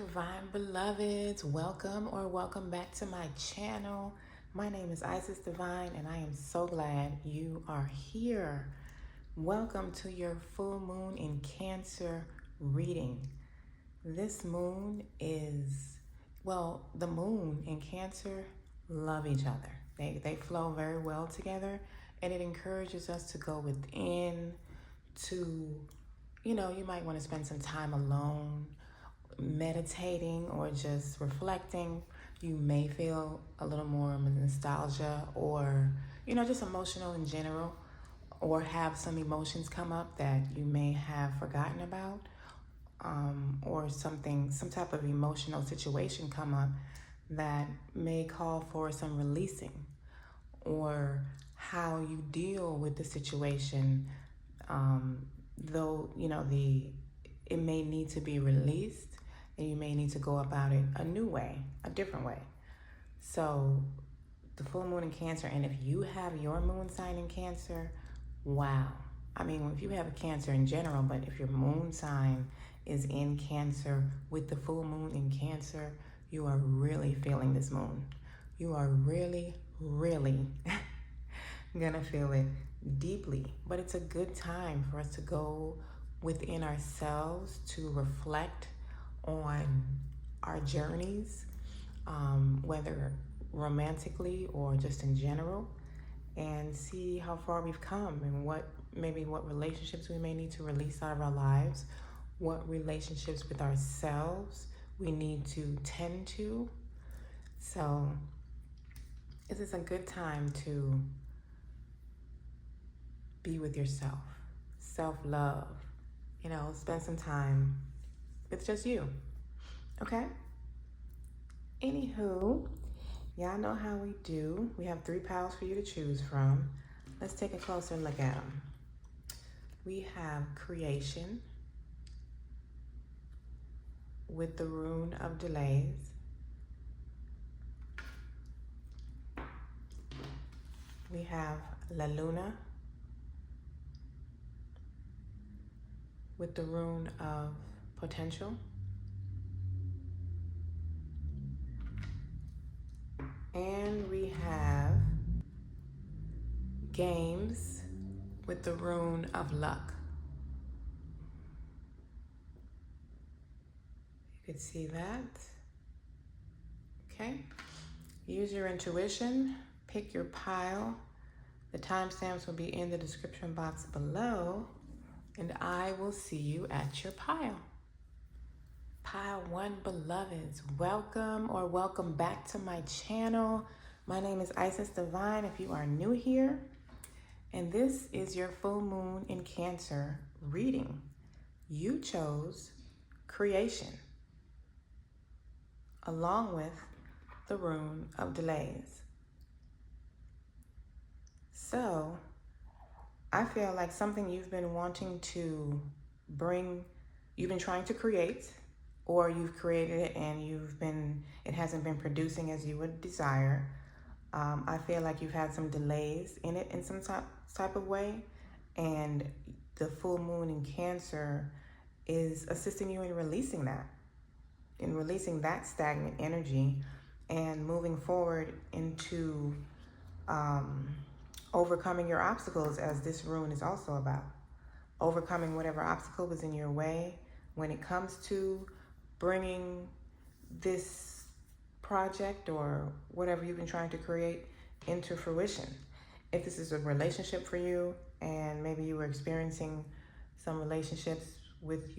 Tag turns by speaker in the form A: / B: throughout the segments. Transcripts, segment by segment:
A: Divine beloveds, welcome back to my channel. My name is Isis Divine and I am so glad you are here. Welcome to your full moon in Cancer reading. This moon is, the moon and Cancer love each other. They flow very well together, and it encourages us to go within, to, you might want to spend some time alone, meditating or just reflecting. You may feel a little more nostalgia or, just emotional in general, or have some emotions come up that you may have forgotten about, or some type of emotional situation come up that may call for some releasing, or how you deal with the situation, though, it may need to be released, and you may need to go about it a new way, a different way. So the full moon in Cancer, and if you have your moon sign in Cancer, wow. I mean, if you have a Cancer in general, but if your moon sign is in Cancer with the full moon in Cancer, you are really feeling this moon. You are really, really gonna feel it deeply. But it's a good time for us to go within ourselves to reflect on our journeys, whether romantically or just in general, and see how far we've come and what relationships we may need to release out of our lives, what relationships with ourselves we need to tend to. So this is a good time to be with yourself, self-love, spend some time with just you, okay? Anywho, y'all know how we do. We have 3 piles for you to choose from. Let's take a closer look at them. We have Creation with the Rune of Delays. We have La Luna with the Rune of Potential. And we have Games with the Rune of Luck. You could see that. Okay. Use your intuition. Pick your pile. The timestamps will be in the description box below. And I will see you at your pile. Pile 1 beloveds, welcome back to my channel. My name is Isis Divine if you are new here. And this is your full moon in Cancer reading. You chose Creation along with the Rune of Delays. So I feel like something you've been wanting to bring, you've been trying to create, or you've created it and it hasn't been producing as you would desire. I feel like you've had some delays in it in some type of way, and the full moon in Cancer is assisting you in releasing that stagnant energy and moving forward into overcoming your obstacles, as this rune is also about. Overcoming whatever obstacle was in your way when it comes to bringing this project or whatever you've been trying to create into fruition. If this is a relationship for you, and maybe you were experiencing some relationships with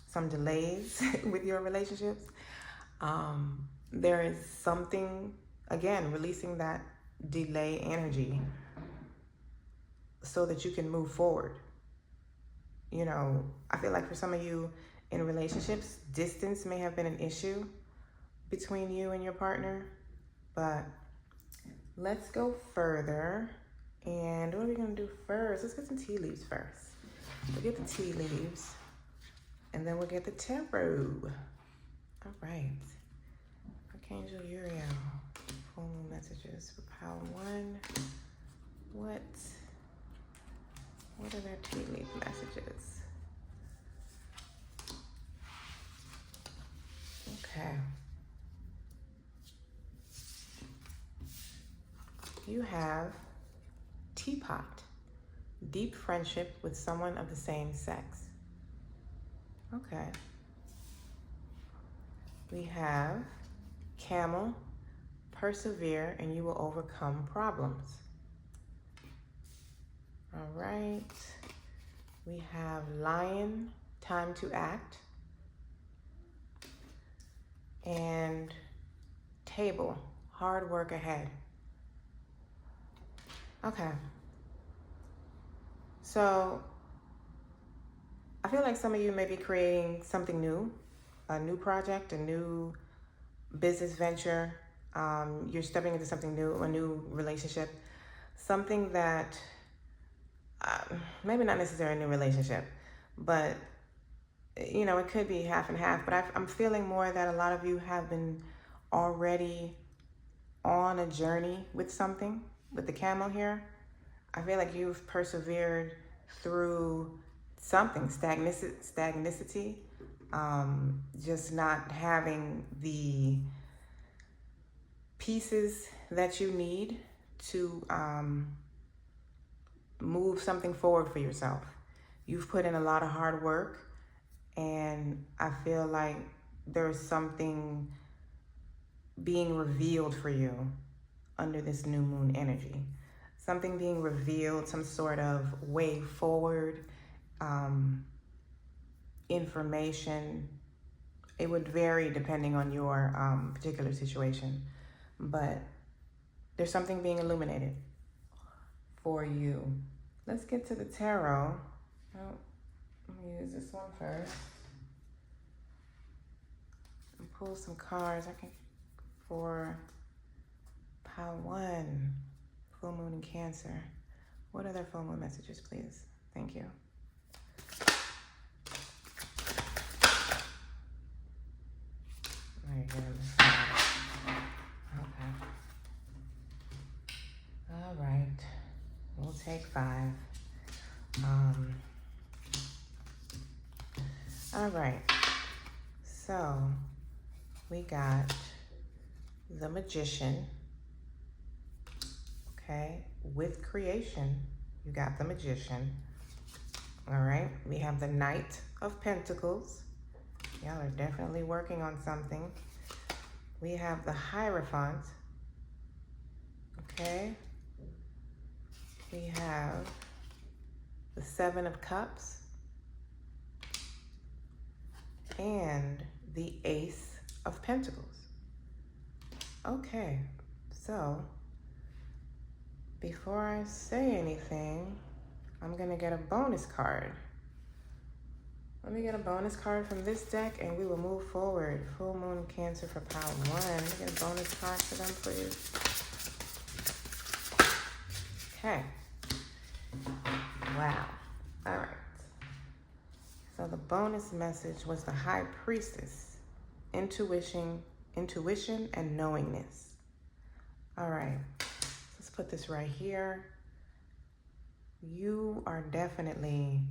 A: some delays with your relationships, there is something, again, releasing that delay energy so that you can move forward. I feel like for some of you in relationships, distance may have been an issue between you and your partner, but let's go further. And what are we gonna do first? Let's get some tea leaves first. We'll get the tea leaves and then we'll get the tarot. All right. Archangel Uriel, full moon messages for pile 1. What are their tea leaf messages? Okay. You have teapot, deep friendship with someone of the same sex. Okay. We have camel, persevere and you will overcome problems. All right. We have lion, time to act. And table, hard work ahead. Okay. So I feel like some of you may be creating something new, a new project, a new business venture. You're stepping into something new, a new relationship, something that maybe not necessarily a new relationship, but you know, it could be half and half. But I'm feeling more that a lot of you have been already on a journey with something, with the camel here. I feel like you've persevered through something, stagnicity, just not having the pieces that you need to move something forward for yourself. You've put in a lot of hard work, and I feel like there's something being revealed for you under this new moon energy. Something being revealed, some sort of way forward, information. It would vary depending on your particular situation, but there's something being illuminated for you. Let's get to the tarot. Oh, let me use this one first. And pull some cards. For pile 1, full moon in Cancer. What are their full moon messages, please? Thank you. Right here on the side. Okay. All right. We'll take 5. All right. So we got the Magician. Okay. With creation, you got the Magician. All right. We have the Knight of Pentacles. Y'all are definitely working on something. We have the Hierophant. Okay. We have the 7 of Cups. And the Ace of Pentacles. Okay, so before I say anything, I'm gonna get a bonus card. Let me get a bonus card from this deck and we will move forward. Full moon Cancer for pile 1. Let me get a bonus card for them, please. Okay. Wow. All right. So the bonus message was the High Priestess. Intuition and knowingness. All right. Let's put this right here. You are definitely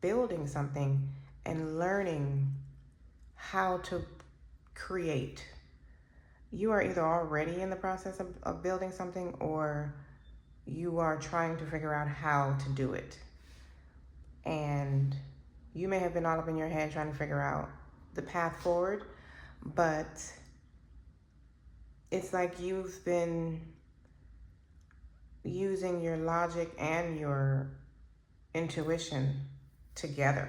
A: building something and learning how to create. You are either already in the process of building something, or you are trying to figure out how to do it. And you may have been all up in your head trying to figure out the path forward, but it's like you've been using your logic and your intuition together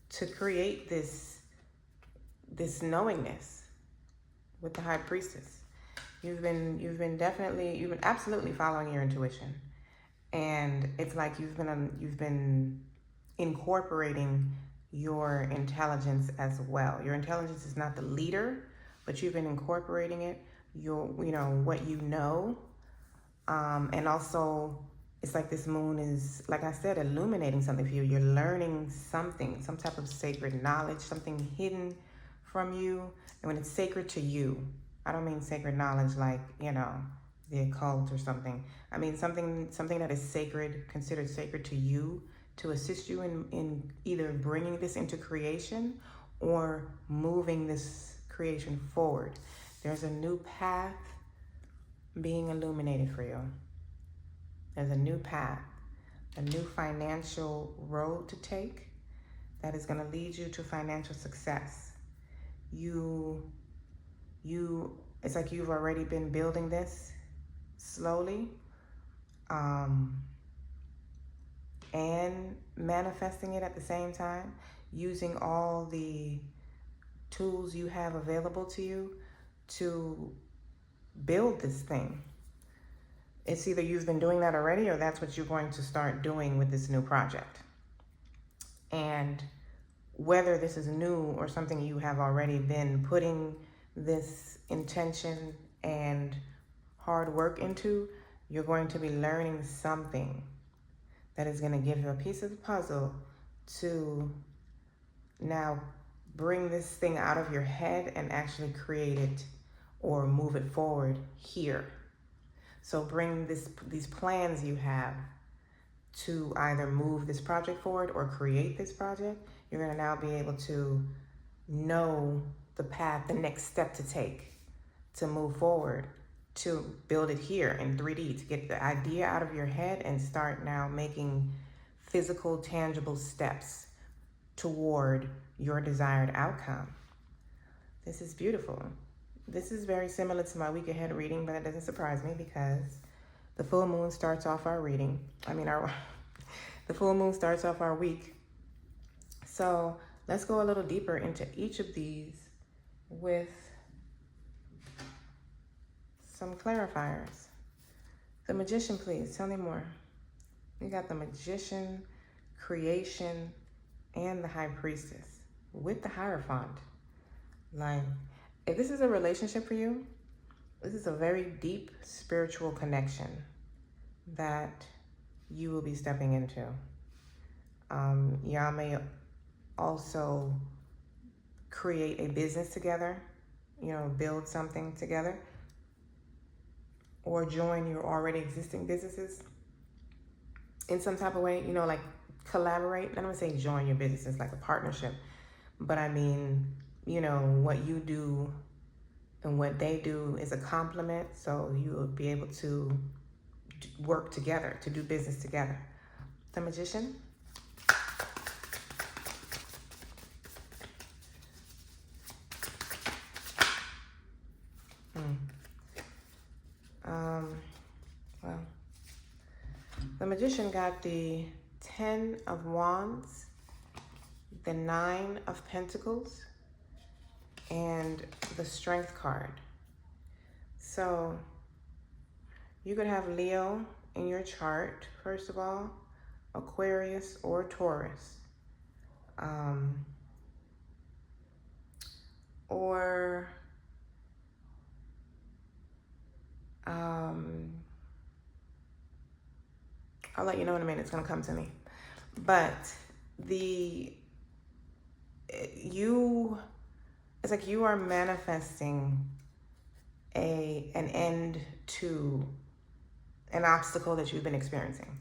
A: to create this knowingness with the High Priestess. You've been absolutely following your intuition, and it's like you've been incorporating your intelligence as well. Your intelligence is not the leader, but you've been incorporating it. What you know, and also it's like this moon is, like I said, illuminating something for you. You're learning something, some type of sacred knowledge, something hidden from you. And when it's sacred to you, I don't mean sacred knowledge like, the occult or something. I mean something that is sacred, considered sacred to you, to assist you in either bringing this into creation or moving this creation forward. There's a new path being illuminated for you. There's a new path, a new financial road to take that is going to lead you to financial success. It's like you've already been building this slowly, and manifesting it at the same time, using all the tools you have available to you to build this thing. It's either you've been doing that already or that's what you're going to start doing with this new project. And whether this is new or something you have already been putting this intention and hard work into, you're going to be learning something that is going to give you a piece of the puzzle to now bring this thing out of your head and actually create it or move it forward here. So bring these plans you have to either move this project forward or create this project. You're going to now be able to know the path, the next step to take to move forward, to build it here in 3D, to get the idea out of your head and start now making physical, tangible steps toward your desired outcome. This is beautiful. This is very similar to my week ahead reading, but it doesn't surprise me because the full moon starts off our reading. The full moon starts off our week. So let's go a little deeper into each of these with some clarifiers. The Magician, please, tell me more. You got the Magician, Creation, and the High Priestess with the Hierophant. Like, if this is a relationship for you, this is a very deep spiritual connection that you will be stepping into. Y'all may also create a business together, build something together, or join your already existing businesses in some type of way, like collaborate. I don't want to say join your businesses like a partnership, but I mean, what you do and what they do is a complement, so you will be able to work together, to do business together. The Magician. Well, the Magician got the 10 of Wands, the 9 of Pentacles, and the Strength card. So you could have Leo in your chart, first of all, Aquarius or Taurus. I'll let you know in a minute, it's gonna come to me. But it's like you are manifesting an end to an obstacle that you've been experiencing.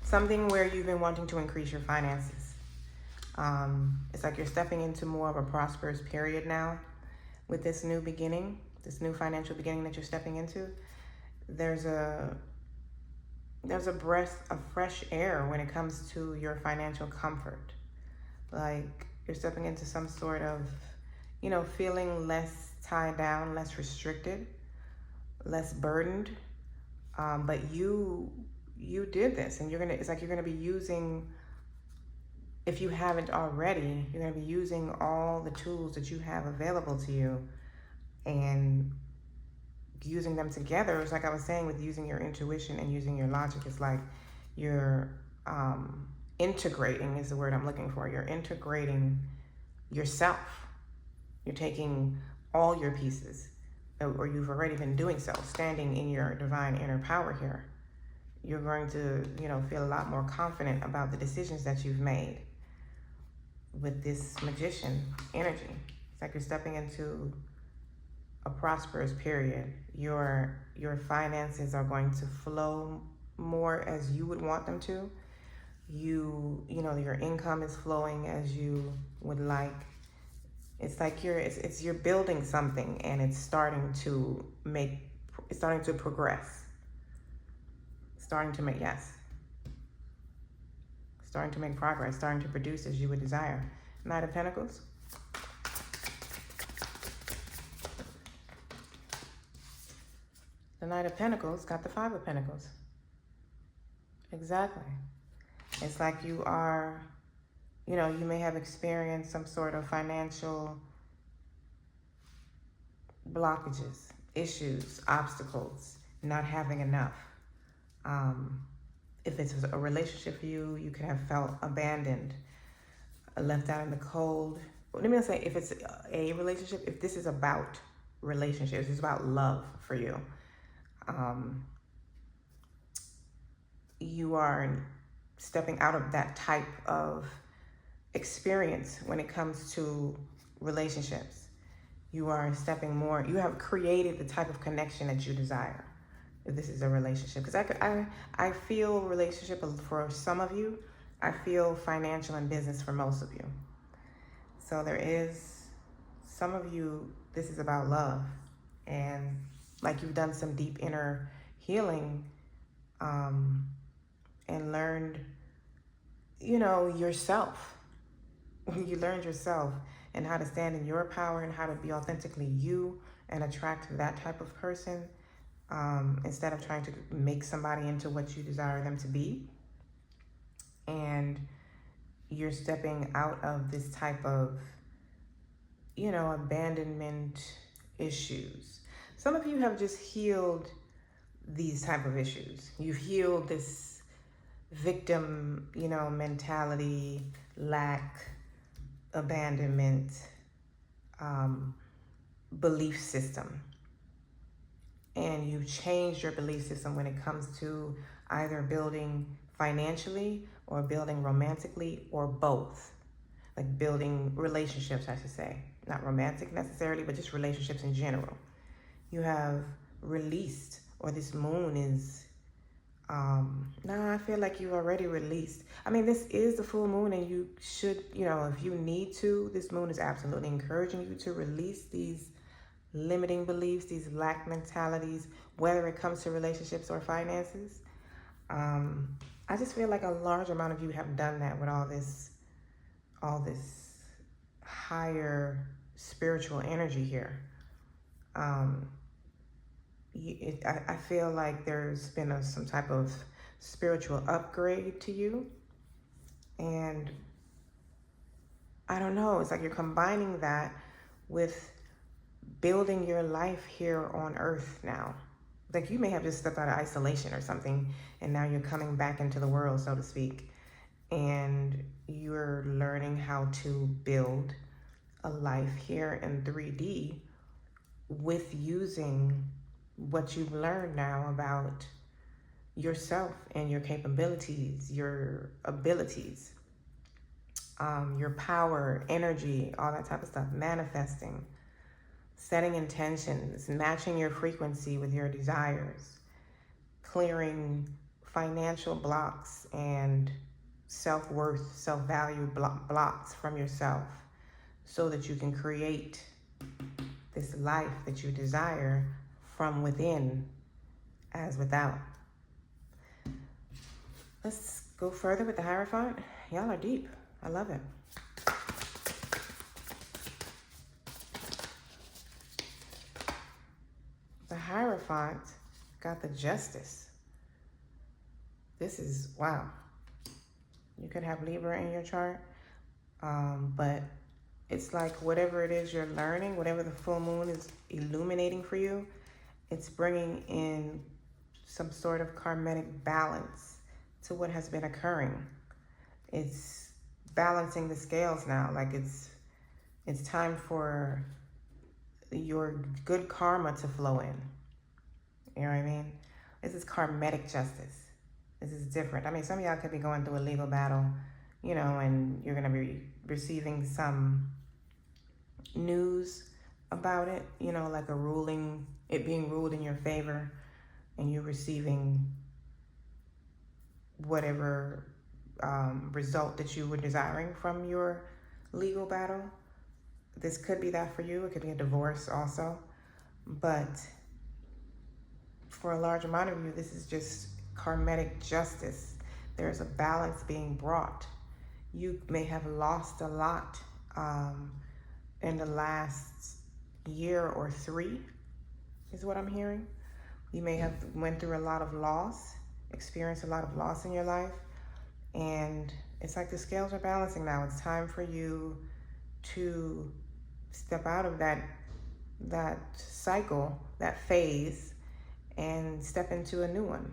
A: Something where you've been wanting to increase your finances. It's like you're stepping into more of a prosperous period now with this new beginning, this new financial beginning that you're stepping into. There's a breath of fresh air when it comes to your financial comfort. Like you're stepping into some sort of, feeling less tied down, less restricted, less burdened. But you did this, and it's like you're gonna be using, if you haven't already, you're gonna be using all the tools that you have available to you and using them together. It's like I was saying with using your intuition and using your logic. It's like you're integrating is the word I'm looking for. You're integrating yourself. You're taking all your pieces, or you've already been doing so, standing in your divine inner power here. You're going to, feel a lot more confident about the decisions that you've made with this Magician energy. It's like you're stepping into a prosperous period. Your finances are going to flow more as you would want them to. Your income is flowing as you would like. It's like you're building something, and it's starting to progress. Starting to make progress, starting to produce as you would desire. Knight of Pentacles. The Knight of Pentacles got the Five of Pentacles. Exactly. It's like you are, you may have experienced some sort of financial blockages, issues, obstacles, not having enough. If it's a relationship for you, you could have felt abandoned, left out in the cold. Let me say, if it's a relationship, if this is about relationships, it's about love for you. You are stepping out of that type of experience when it comes to relationships. You are stepping more, you have created the type of connection that you desire. If this is a relationship, because I feel relationship for some of you, I feel financial and business for most of you. So there is some of you, this is about love, and like you've done some deep inner healing, and learned, yourself. You learned yourself and how to stand in your power and how to be authentically you and attract that type of person, instead of trying to make somebody into what you desire them to be. And you're stepping out of this type of, abandonment issues. Some of you have just healed these type of issues. You've healed this victim, mentality, lack, abandonment, belief system. And you've changed your belief system when it comes to either building financially or building romantically, or both. Like building relationships, I should say. Not romantic necessarily, but just relationships in general. You have released, or this moon is, I feel like you've already released. I mean, this is the full moon, and you should, if you need to, this moon is absolutely encouraging you to release these limiting beliefs, these lack mentalities, whether it comes to relationships or finances. I just feel like a large amount of you have done that with all this higher spiritual energy here. I feel like there's been some type of spiritual upgrade to you. And I don't know, it's like you're combining that with building your life here on earth now. Like you may have just stepped out of isolation or something, and now you're coming back into the world, so to speak. And you're learning how to build a life here in 3D with using what you've learned now about yourself and your capabilities, your abilities, your power, energy, all that type of stuff, manifesting, setting intentions, matching your frequency with your desires, clearing financial blocks and self-worth, self-value blocks from yourself, so that you can create this life that you desire from within as without. Let's go further with the Hierophant. Y'all are deep. I love it. The Hierophant got the Justice. This is, wow. You could have Libra in your chart, but it's like whatever it is you're learning, whatever the full moon is illuminating for you, it's bringing in some sort of karmic balance to what has been occurring. It's balancing the scales now. Like it's time for your good karma to flow in. You know what I mean? This is karmic justice. This is different. I mean, some of y'all could be going through a legal battle, and you're going to be receiving some news about it, like a ruling, it being ruled in your favor, and you receiving whatever result that you were desiring from your legal battle. This could be that for you. It could be a divorce also. But for a large amount of you, this is just karmic justice. There's a balance being brought. You may have lost a lot in the last year or 3, is what I'm hearing. You may have went through a lot of loss, experienced a lot of loss in your life, and it's like the scales are balancing now. It's time for you to step out of that cycle, that phase, and step into a new one.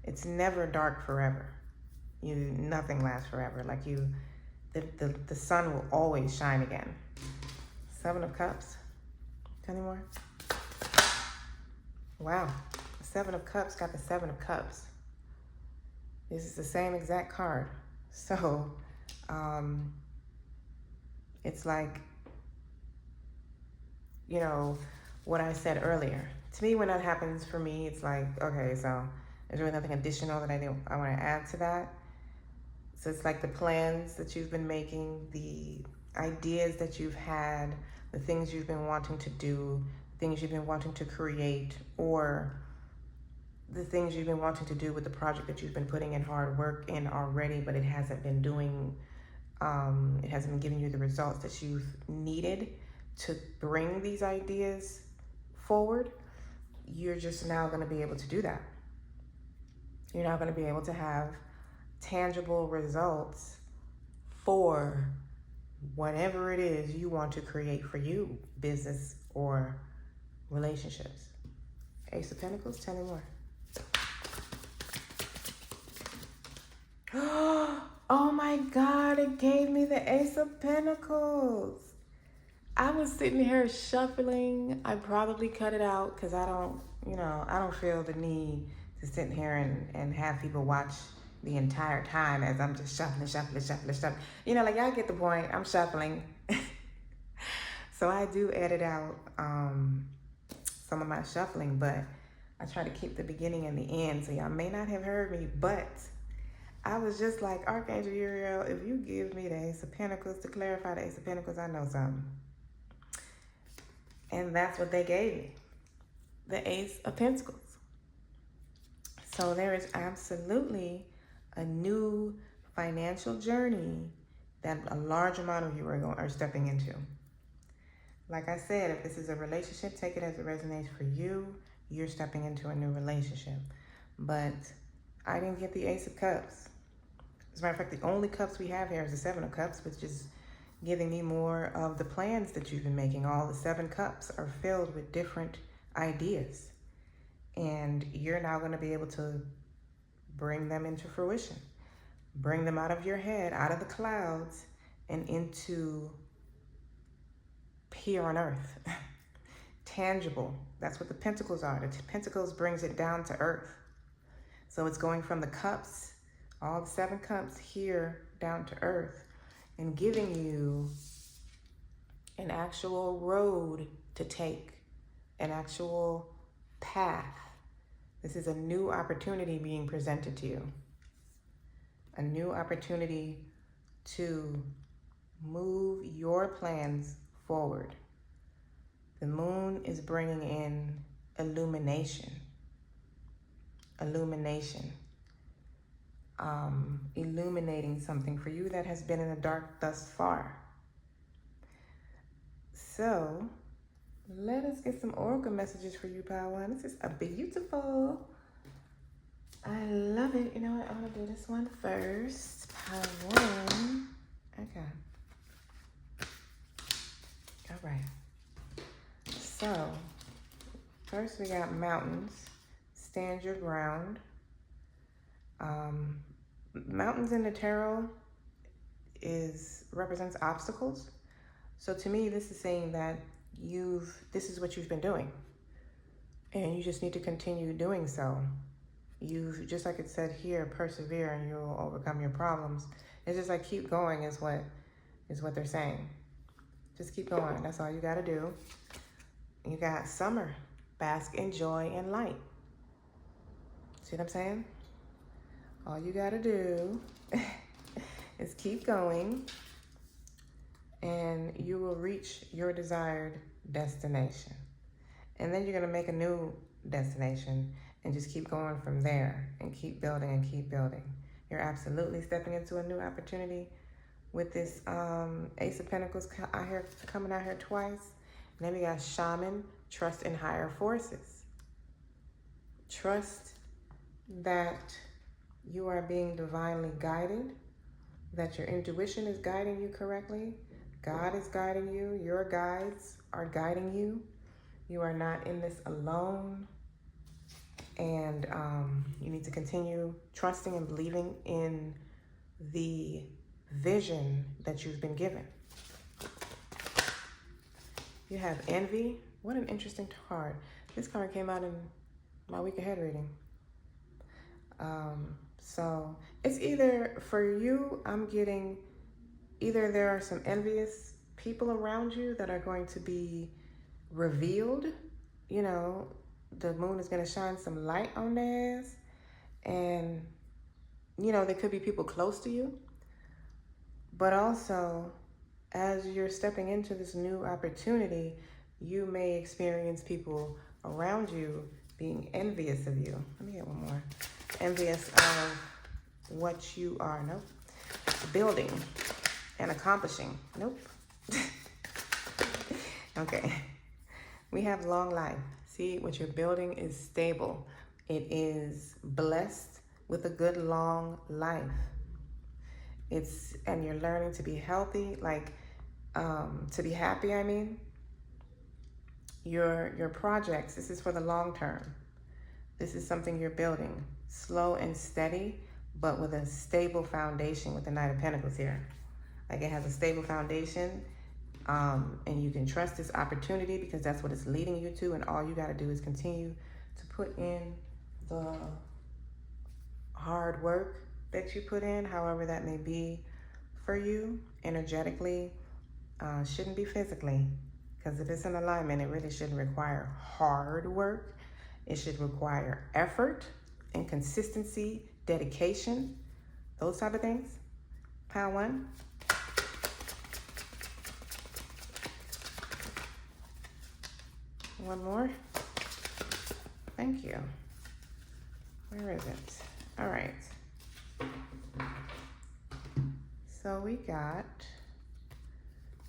A: It's never dark forever. Nothing lasts forever. Like the sun will always shine again. 7 of Cups. Tell me more. Wow. The 7 of Cups got the 7 of Cups. This is the same exact card. So, it's like, you know, what I said earlier. To me, when that happens for me, it's like, okay, so there's really nothing additional that I want to add to that. So it's like the plans that you've been making, the ideas that you've had, the things you've been wanting to do, things you've been wanting to create, or the things you've been wanting to do with the project that you've been putting in hard work in already, but it hasn't been doing, it hasn't been giving you the results that you've needed to bring these ideas forward. You're just now going to be able to do that. You're now going to be able to have tangible results for whatever it is you want to create for you, business or relationships. Ace of Pentacles, tell me more. Oh my God, it gave me the Ace of Pentacles. I was sitting here shuffling. I probably cut it out because I don't feel the need to sit here and have people watch the entire time as I'm just shuffling. You know, like, y'all get the point. I'm shuffling. So I do edit out some of my shuffling, but I try to keep the beginning and the end, so y'all may not have heard me, but I was just like, Archangel Uriel, if you give me the Ace of Pentacles to clarify the Ace of Pentacles, I know something. And that's what they gave me, the Ace of Pentacles. So there is absolutely a new financial journey that a large amount of you are stepping into. Like I said, if this is a relationship, take it as it resonates for you. You're stepping into a new relationship. But I didn't get the Ace of Cups. As a matter of fact, the only cups we have here is the 7 of Cups, which is giving me more of the plans that you've been making. All the 7 cups are filled with different ideas. And you're now going to be able to bring them into fruition. Bring them out of your head, out of the clouds, and into here on earth. Tangible. That's what the Pentacles are. The Pentacles brings it down to earth. So it's going from the cups, all the 7 cups here, down to earth, and giving you an actual road to take, an actual path. This is a new opportunity being presented to you. A new opportunity to move your plans forward. The moon is bringing in illumination. Illuminating something for you that has been in the dark thus far. So let us get some oracle messages for you, Power One. This is a beautiful. I love it. You know what? I'm gonna do this one first. Power One. Okay. All right. So first we got mountains. Stand your ground. Mountains in the tarot represents obstacles. So to me, this is saying that this is what you've been doing, and you just need to continue doing so. Just like it said here, persevere and you'll overcome your problems. It's just like keep going is what they're saying. Just keep going. That's all you got to do. You got summer, bask in joy and light. See what I'm saying? All you got to do is keep going, and and you will reach your desired destination. And then you're going to make a new destination and just keep going from there and keep building and keep building. You're absolutely stepping into a new opportunity with this Ace of Pentacles coming out here twice. And then we got Shaman, trust in higher forces. Trust that you are being divinely guided, that your intuition is guiding you correctly. God is guiding you. Your guides are guiding you. You are not in this alone. And you need to continue trusting and believing in the vision that you've been given. You have envy. What an interesting card. This card came out in my week ahead reading. So it's either for you, I'm getting either there are some envious people around you that are going to be revealed. You know, the moon is going to shine some light on their ass. And, you know, there could be people close to you. But also, as you're stepping into this new opportunity, you may experience people around you being envious of you. Let me get one more. Envious of what you are, building and accomplishing. Okay. We have long life. See, what you're building is stable. It is blessed with a good long life. And you're learning to be healthy, to be happy, I mean. Your projects, this is for the long term. This is something you're building. Slow and steady, but with a stable foundation with the Knight of Pentacles here. Like it has a stable foundation, and you can trust this opportunity because that's what it's leading you to, and all you got to do is continue to put in the hard work that you put in, however that may be for you, energetically, shouldn't be physically, because if it's in alignment, it really shouldn't require hard work. It should require effort and consistency, dedication, those type of things. Pile one. One more. Thank you. Where is it? All right. So we got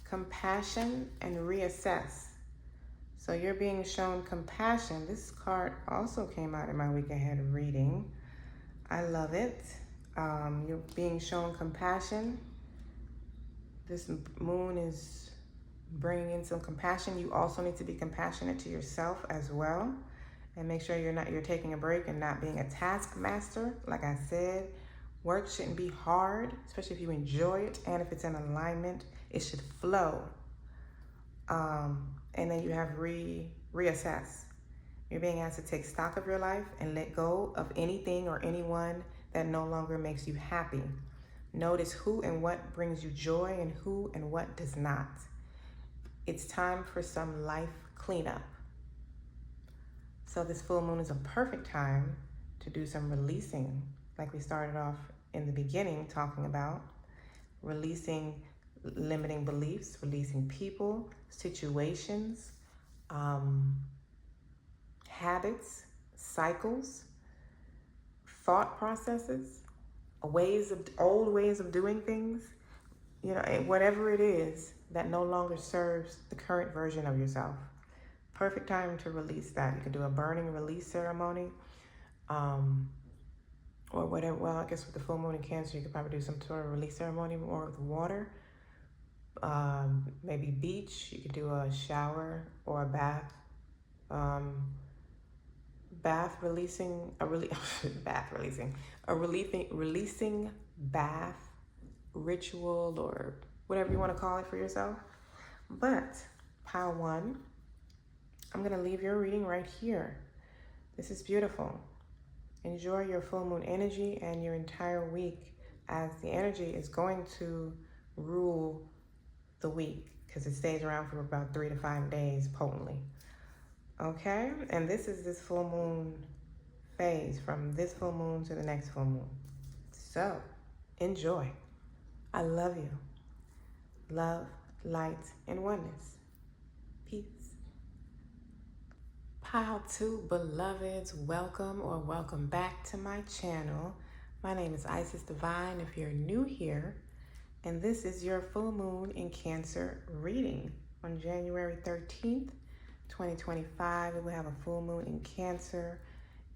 A: compassion and reassess. So you're being shown compassion. This card also came out in my week ahead reading. I love it. You're being shown compassion. This moon is bringing in some compassion. You also need to be compassionate to yourself as well, and make sure you're taking a break and not being a taskmaster. Like I said, work shouldn't be hard, especially if you enjoy it, and if it's in alignment, it should flow. And then you have reassess. You're being asked to take stock of your life and let go of anything or anyone that no longer makes you happy. Notice who and what brings you joy and who and what does not. It's time for some life cleanup. So this full moon is a perfect time to do some releasing, like we started off in the beginning talking about. Releasing limiting beliefs, releasing people, situations, habits, cycles, thought processes, old ways of doing things, whatever it is that no longer serves the current version of yourself. Perfect time to release that. You can do a burning release ceremony, or whatever. Well, I guess with the full moon in Cancer, you could probably do some sort of release ceremony more with water. Maybe beach. You could do a shower or a bath. Releasing bath ritual, or whatever you want to call it for yourself. But pile one, I'm going to leave your reading right here. This is beautiful. Enjoy your full moon energy and your entire week, as the energy is going to rule the week, because it stays around for about 3 to 5 days potently. Okay, and this is this full moon phase, from this full moon to the next full moon. So enjoy. I love you. Love, light, and oneness. Peace. Pile 2 beloveds, welcome or welcome back to my channel. My name is Isis Divine if you're new here, and this is your full moon in Cancer reading on January 13th, 2025. We will have a full moon in Cancer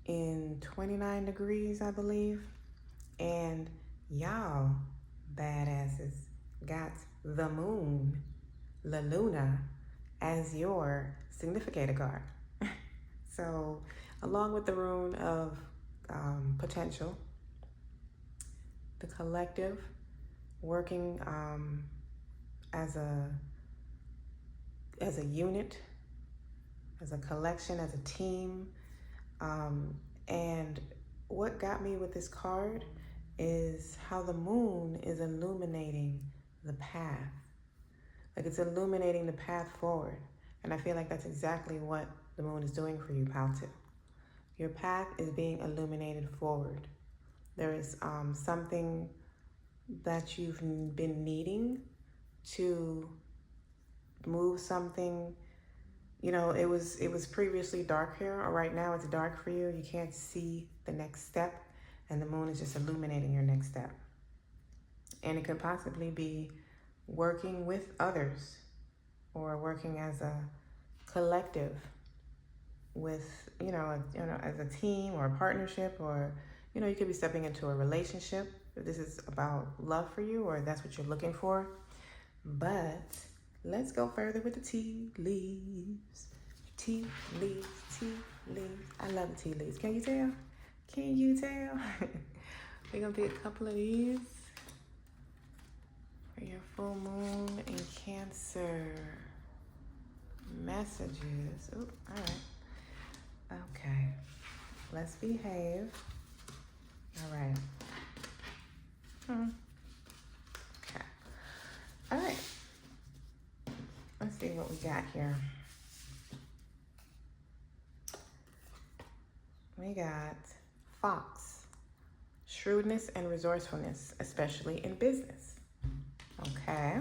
A: in 29 degrees, I believe. And y'all badasses got the moon, La Luna, as your significator card. So along with the rune of potential, the collective, working as a unit, as a collection, as a team. And what got me with this card is how the moon is illuminating the path. Like it's illuminating the path forward. And I feel like that's exactly what the moon is doing for you, Pile 2. Your path is being illuminated forward. There is something that you've been needing to move something. You know, it was previously dark here, or right now it's dark for you. You can't see the next step, and the moon is just illuminating your next step. And it could possibly be working with others or working as a collective with, as a team or a partnership, or, you could be stepping into a relationship if this is about love for you or that's what you're looking for. But let's go further with the tea leaves. Tea leaves, tea leaves. I love the tea leaves. Can you tell? Can you tell? We're going to pick a couple of these for your full moon in Cancer. Messages. Oh, all right. Okay. Let's behave. All right. Okay. All right. Let's see what we got here. We got Fox. Shrewdness and resourcefulness, especially in business. Okay.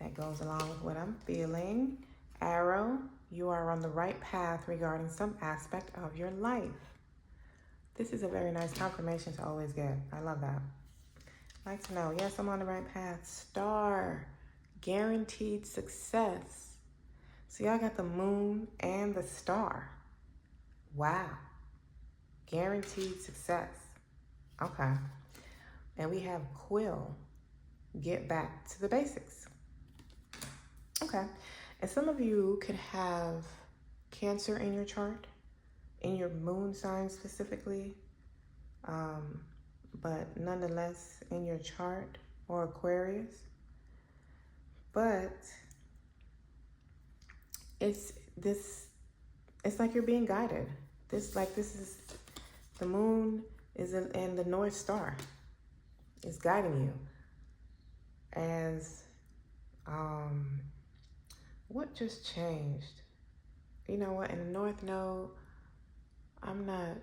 A: That goes along with what I'm feeling. Arrow, you are on the right path regarding some aspect of your life. This is a very nice confirmation to always get. I love that. I like to know, yes, I'm on the right path. Star, guaranteed success. So y'all got the moon and the star. Wow. Guaranteed success. Okay. And we have Quill, get back to the basics. Okay. And some of you could have Cancer in your chart, in your moon sign specifically, but nonetheless in your chart, or Aquarius. But it's like you're being guided. This is the moon and the North Star is guiding you as what just changed? You know what? In the North Node, I'm not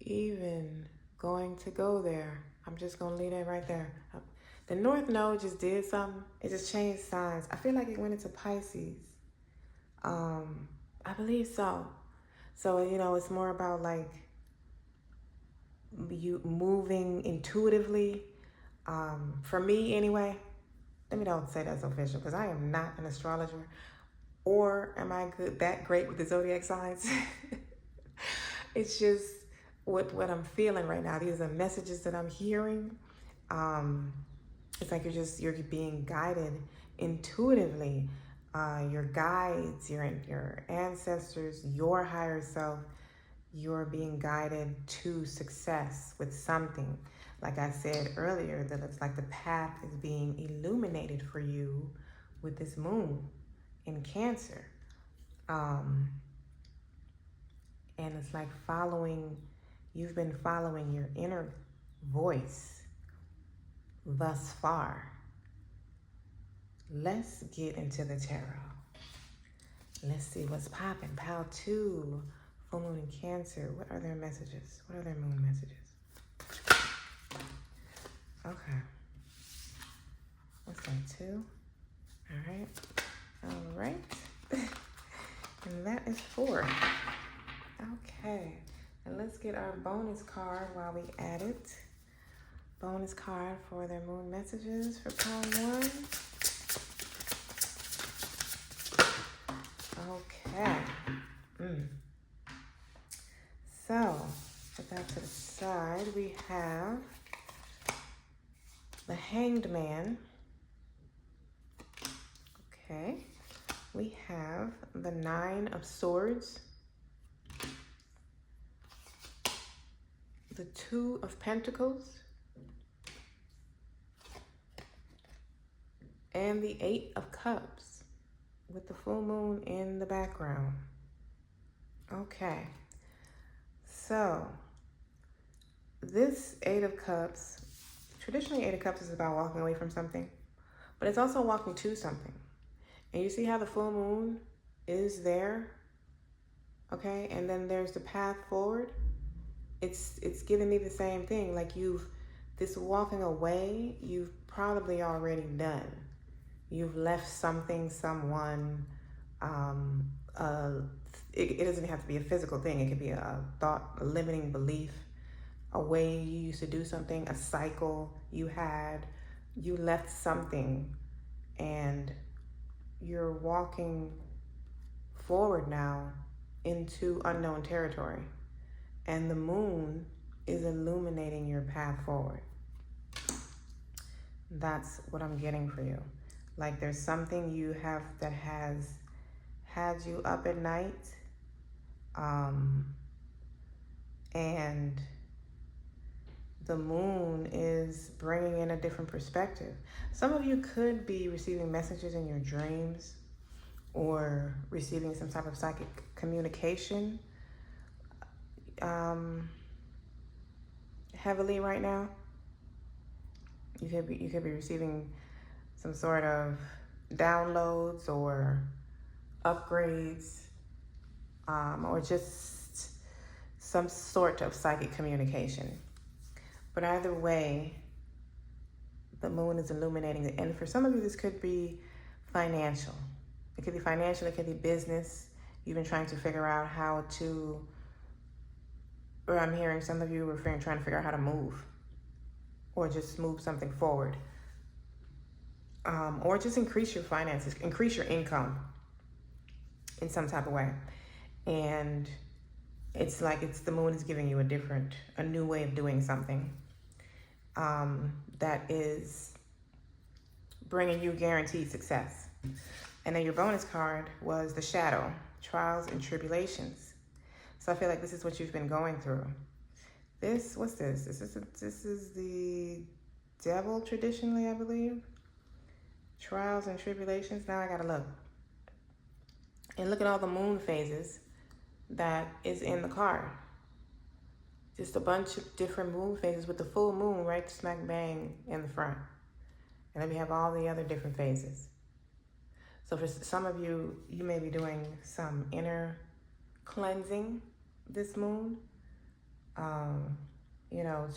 A: even going to go there. I'm just going to leave that right there. The North Node just did something. It just changed signs. I feel like it went into Pisces. I believe so. So, it's more about like you moving intuitively. For me anyway, let me don't say that's official because I am not an astrologer, or am I that great with the zodiac signs? It's just what I'm feeling right now. These are messages that I'm hearing. It's like you're being guided intuitively. Your guides, your ancestors, your higher self, you're being guided to success with something. Like I said earlier, that it's like the path is being illuminated for you with this moon in Cancer. And it's like you've been following your inner voice thus far. Let's get into the tarot. Let's see what's popping. Pile 2, full moon in Cancer. What are their messages? What are their moon messages? Okay. What's that, 2? All right. And that is 4. Okay. And let's get our bonus card while we at it. Bonus card for their moon messages for pile 1. Okay. So, put that to the side. We have the Hanged Man. Okay. We have the 9 of Swords. The 2 of Pentacles. And the 8 of Cups with the full moon in the background. Okay. So, this 8 of Cups, traditionally 8 of Cups is about walking away from something, but it's also walking to something. And you see how the full moon is there? Okay, and then there's the path forward. It's giving me the same thing. Like this walking away, you've probably already done. You've left something, someone, it doesn't have to be a physical thing. It could be a thought, a limiting belief, a way you used to do something, a cycle you had. You left something and you're walking forward now into unknown territory. And the moon is illuminating your path forward. That's what I'm getting for you. Like there's something you have that has had you up at night. And the moon is bringing in a different perspective. Some of you could be receiving messages in your dreams or receiving some type of psychic communication heavily right now. You could be receiving some sort of downloads or upgrades, or just some sort of psychic communication. But either way, the moon is illuminating it. And for some of you, this could be financial. It could be financial, it could be business. You've been trying to figure out how to, or I'm hearing some of you trying to figure out how to move, or just move something forward. Or just increase your finances, increase your income in some type of way. And it's like the moon is giving you a new way of doing something that is bringing you guaranteed success. And then your bonus card was the Shadow, Trials and Tribulations. So I feel like this is what you've been going through. What's this? This is the Devil traditionally, I believe. Trials and Tribulations. Now I gotta look. And look at all the moon phases that is in the card. Just a bunch of different moon phases with the full moon right smack bang in the front. And then we have all the other different phases. So for some of you, you may be doing some inner cleansing this moon.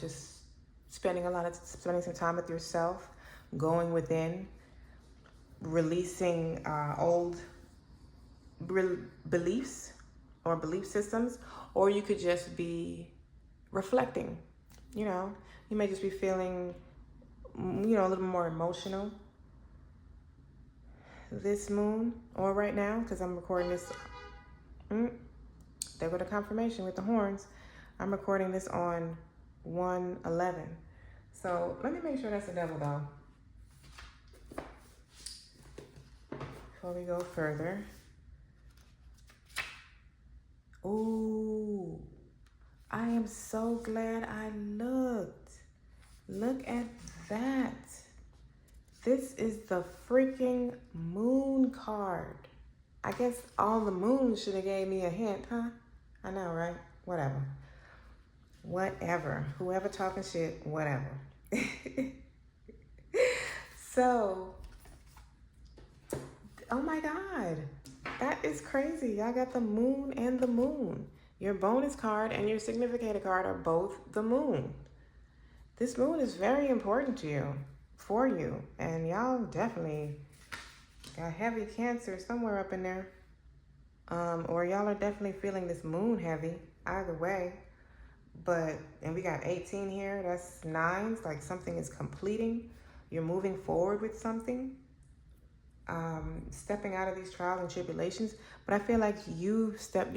A: Just spending some time with yourself, going within, releasing old beliefs or belief systems, or you could just be reflecting. You may just be feeling, a little more emotional this moon or right now, because I'm recording this. There go the confirmation with the horns. I'm recording this on 1/11. So let me make sure that's the devil though, before we go further. Ooh, I am so glad I looked. Look at that. This is the freaking moon card. I guess all the moons should have gave me a hint, huh? I know, right? Whatever. Whoever talking shit, whatever. So, oh my God. That is crazy. Y'all got the moon and the moon. Your bonus card and your significator card are both the moon. This moon is very important to you, for you. And y'all definitely A heavy Cancer somewhere up in there. Or y'all are definitely feeling this moon heavy. Either way. And we got 18 here. That's 9s. Like something is completing. You're moving forward with something. Stepping out of these trials and tribulations. But I feel like your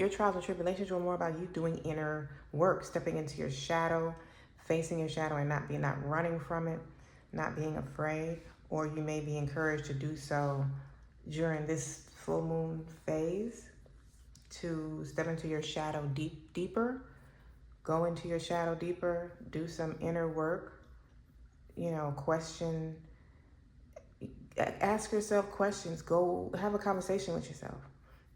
A: trials and tribulations were more about you doing inner work, stepping into your shadow, facing your shadow and not running from it, not being afraid. Or you may be encouraged to do so during this full moon phase, to step into your shadow deeper, go into your shadow deeper, do some inner work, question, ask yourself questions, go have a conversation with yourself,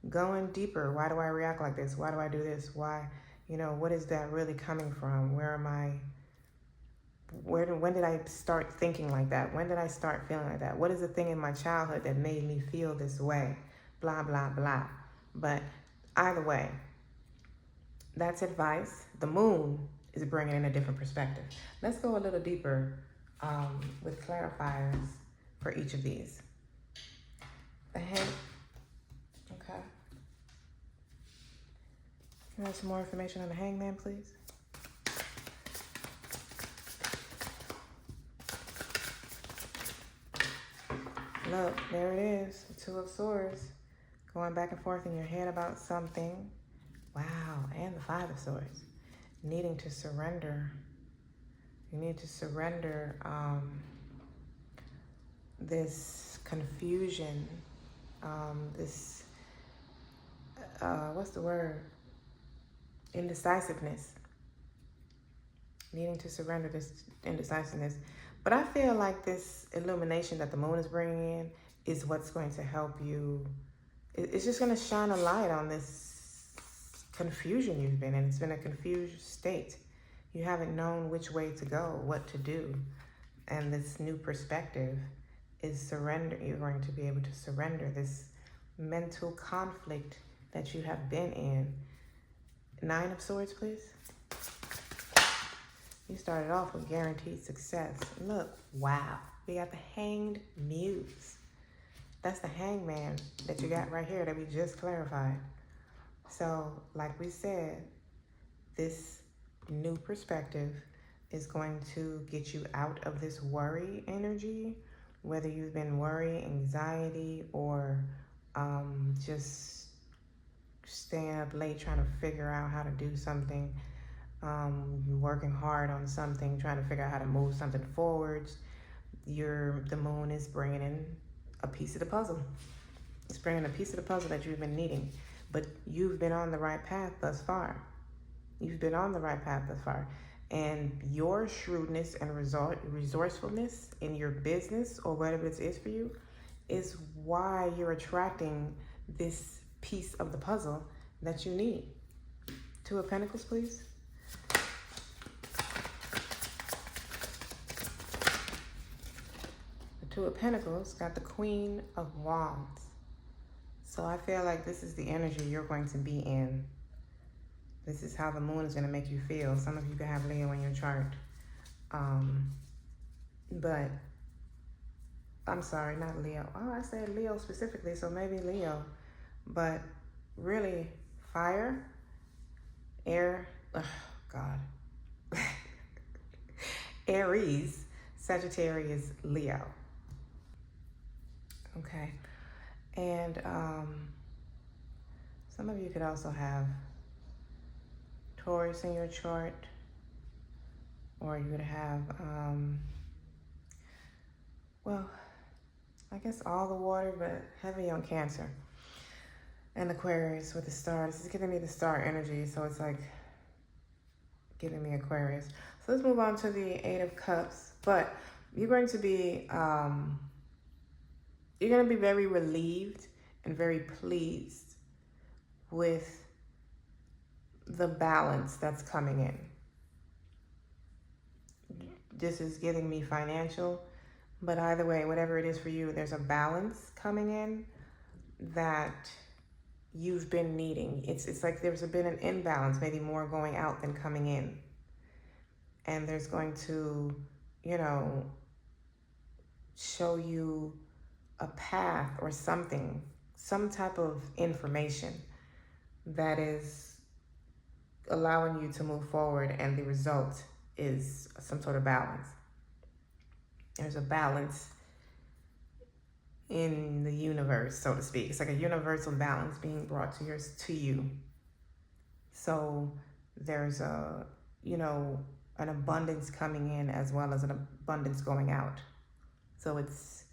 A: going deeper. Why do I react like this? Why do I do this? Why, what is that really coming from? When did I start thinking like that? When did I start feeling like that? What is the thing in my childhood that made me feel this way? Blah, blah, blah. But either way, that's advice. The moon is bringing in a different perspective. Let's go a little deeper with clarifiers for each of these. The hang. Okay. Can I have some more information on the Hangman, please? Look, there it is. The 2 of Swords. Going back and forth in your head about something. Wow. And the 5 of Swords. Needing to surrender. You need to surrender this confusion. What's the word? Indecisiveness. Needing to surrender this indecisiveness. But I feel like this illumination that the moon is bringing in is what's going to help you. It's just going to shine a light on this confusion you've been in. It's been a confused state. You haven't known which way to go, what to do. And this new perspective is surrender. You're going to be able to surrender this mental conflict that you have been in. 9 of Swords, please. You started off with guaranteed success. Look, wow. We got the Hanged Muse. That's the Hangman that you got right here that we just clarified. So, like we said, this new perspective is going to get you out of this worry energy, whether you've been worry, anxiety, or just staying up late trying to figure out how to do something, working hard on something, trying to figure out how to move something forwards. The moon is bringing in a piece of the puzzle. It's bringing a piece of the puzzle that you've been needing, but you've been on the right path thus far. You've been on the right path thus far. And your shrewdness and resourcefulness in your business or whatever it is for you is why you're attracting this piece of the puzzle that you need. 2 of Pentacles, please. The 2 of Pentacles got the Queen of Wands. So I feel like this is the energy you're going to be in. This is how the moon is going to make you feel. Some of you can have Leo in your chart. But I'm sorry, not Leo. Oh, I said Leo specifically, so maybe Leo. But really, fire, air, God. Aries, Sagittarius, Leo. Okay. And some of you could also have Taurus in your chart, or you would have, well, I guess all the water, but heavy on Cancer. And Aquarius with the star. This is giving me the star energy, so it's like giving me Aquarius. So let's move on to the 8 of Cups. But you're going to be, very relieved and very pleased with the balance that's coming in. This is giving me financial, but either way, whatever it is for you, there's a balance coming in that you've been needing. It's like there's been an imbalance, maybe more going out than coming in. And there's going to, show you a path or something, some type of information that is allowing you to move forward, and the result is some sort of balance. There's a balance in the universe, so to speak. It's like a universal balance being brought to you. So there's an abundance coming in as well as an abundance going out. So it's,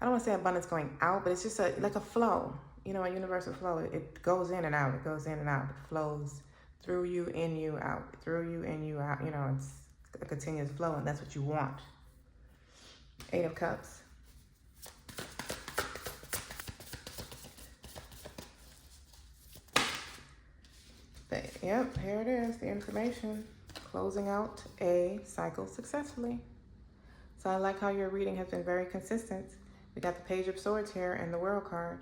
A: I don't want to say abundance going out, but it's just like a flow, a universal flow. It goes in and out. It goes in and out. It flows through you, in you, out, through you, in you, out. It's a continuous flow, and that's what you want. 8 of Cups. Yep, here it is, the information. Closing out a cycle successfully. So I like how your reading has been very consistent. We got the Page of Swords here and the World card.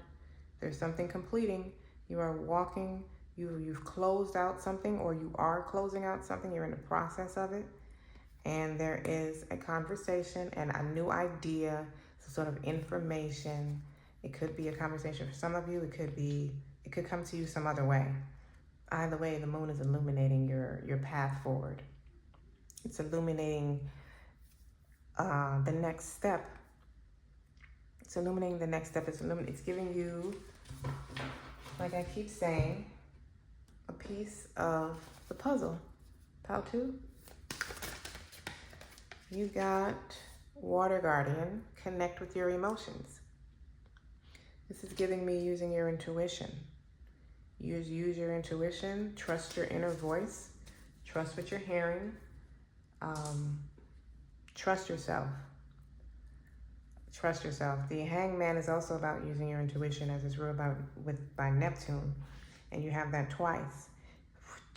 A: There's something completing. You are walking, you've closed out something, or you are closing out something. You're in the process of it. And there is a conversation and a new idea, some sort of information. It could be a conversation for some of you. It could come to you some other way. Either way, the moon is illuminating your path forward. It's illuminating the next step. It's illuminating the next step. It's giving you, like I keep saying, a piece of the puzzle. Pile 2. You got Water Guardian, connect with your emotions. This is giving me using your intuition. Use your intuition, trust your inner voice, trust what you're hearing, trust yourself. Trust yourself. The Hangman is also about using your intuition, as it's ruled by Neptune, and you have that twice.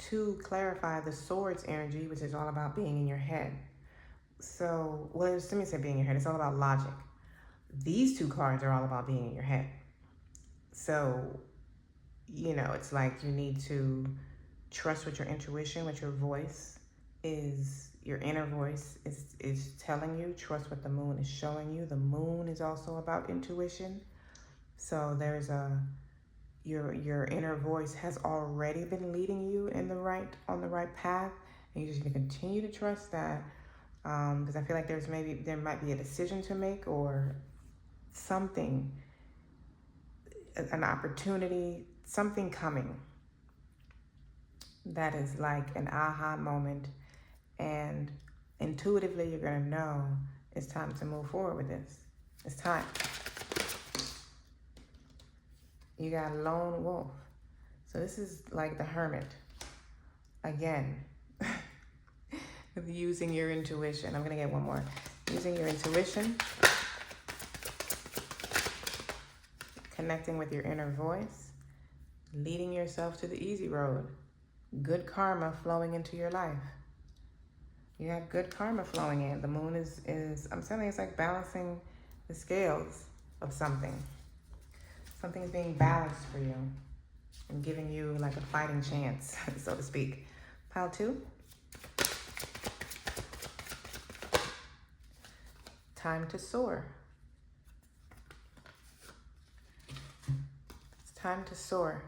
A: To clarify, the Swords energy, which is all about being in your head. So, let me say being in your head. It's all about logic. These 2 cards are all about being in your head. So, it's like you need to trust what your intuition, what your voice is, your inner voice is telling you. Trust what the moon is showing you. The moon is also about intuition. So there's your inner voice has already been leading you on the right path, and you just need to continue to trust that. Because I feel like there might be a decision to make, or something, an opportunity, something coming that is like an aha moment, and intuitively you're going to know it's time to move forward with this. It's time. You got Lone Wolf. So this is like the Hermit. Again, using your intuition. I'm going to get one more. Using your intuition. Connecting with your inner voice. Leading yourself to the easy road. Good karma flowing into your life. You have good karma flowing in. The moon is I'm telling you, it's like balancing the scales of something. Something is being balanced for you and giving you like a fighting chance, so to speak. Pile 2. Time to soar. It's time to soar.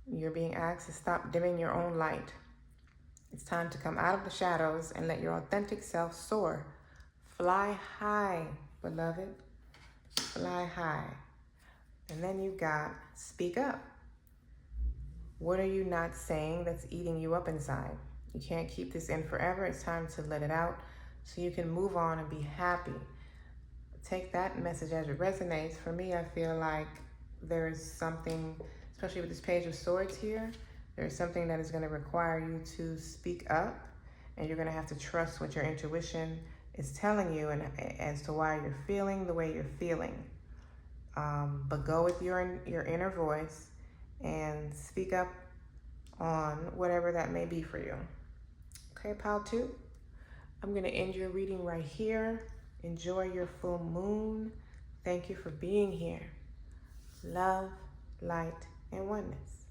A: You're being asked to stop dimming your own light. It's time to come out of the shadows and let your authentic self soar. Fly high, beloved. Fly high. And then you got speak up. What are you not saying that's eating you up inside? You can't keep this in forever. It's time to let it out so you can move on and be happy. Take that message as it resonates. For me, I feel like there's something, especially with this Page of Swords here, there's something that is going to require you to speak up, and you're going to have to trust what your intuition is telling you and as to why you're feeling the way you're feeling. But go with your inner voice and speak up on whatever that may be for you. Okay, pile 2. I'm going to end your reading right here. Enjoy your full moon. Thank you for being here. Love, light, and oneness.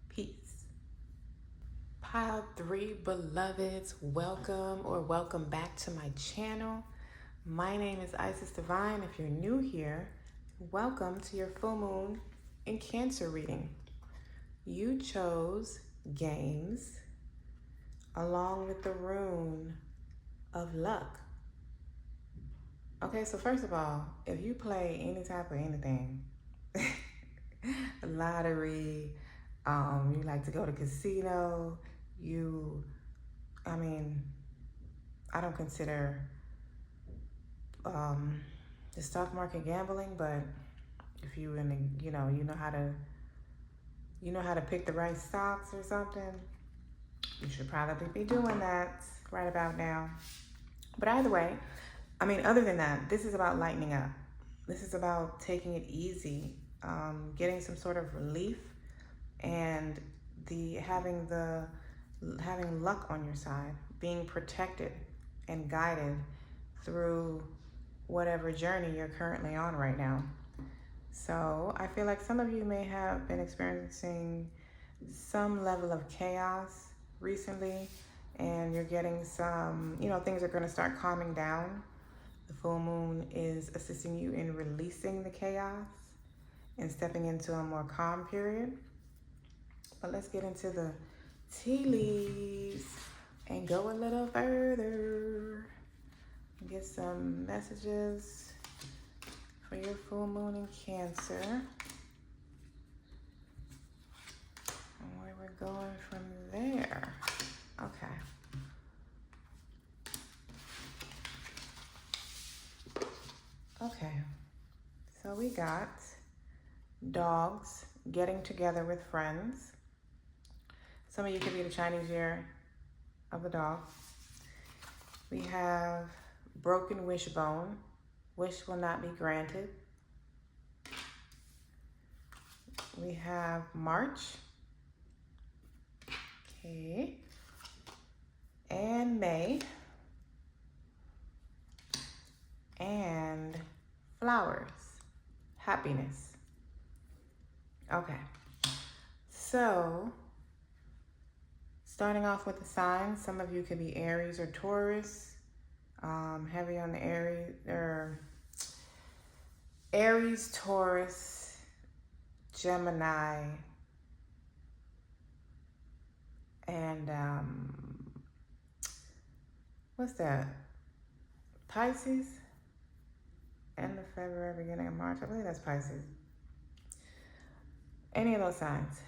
A: Peace. Pile 3, beloveds, welcome back to my channel. My name is Isis Divine. If you're new here, welcome to your full moon in Cancer reading. You chose games along with the rune of luck. Okay, so first of all, if you play any type of anything, lottery, you like to go to casino, I don't consider the stock market gambling, but if you in the, you know how to pick the right stocks or something, you should probably be doing that right about now. But either way, other than that, this is about lightening up. This is about taking it easy, getting some sort of relief, and having luck on your side, being protected and guided through whatever journey you're currently on right now. So I feel like some of you may have been experiencing some level of chaos recently, and you're getting some, things are going to start calming down. The full moon is assisting you in releasing the chaos and stepping into a more calm period. But let's get into the tea leaves and go a little further. Get some messages for your full moon in Cancer. And where we're going from there. Okay. Okay. So we got dogs getting together with friends. Some of you could be the Chinese year of the dog. We have broken wishbone. Wish will not be granted. We have March. Okay. And May. And flowers. Happiness. Okay. So, starting off with the signs, some of you could be Aries or Taurus. Heavy on the Aries, Taurus, Gemini, and what's that? Pisces? End of February, beginning of March. I believe that's Pisces. Any of those signs.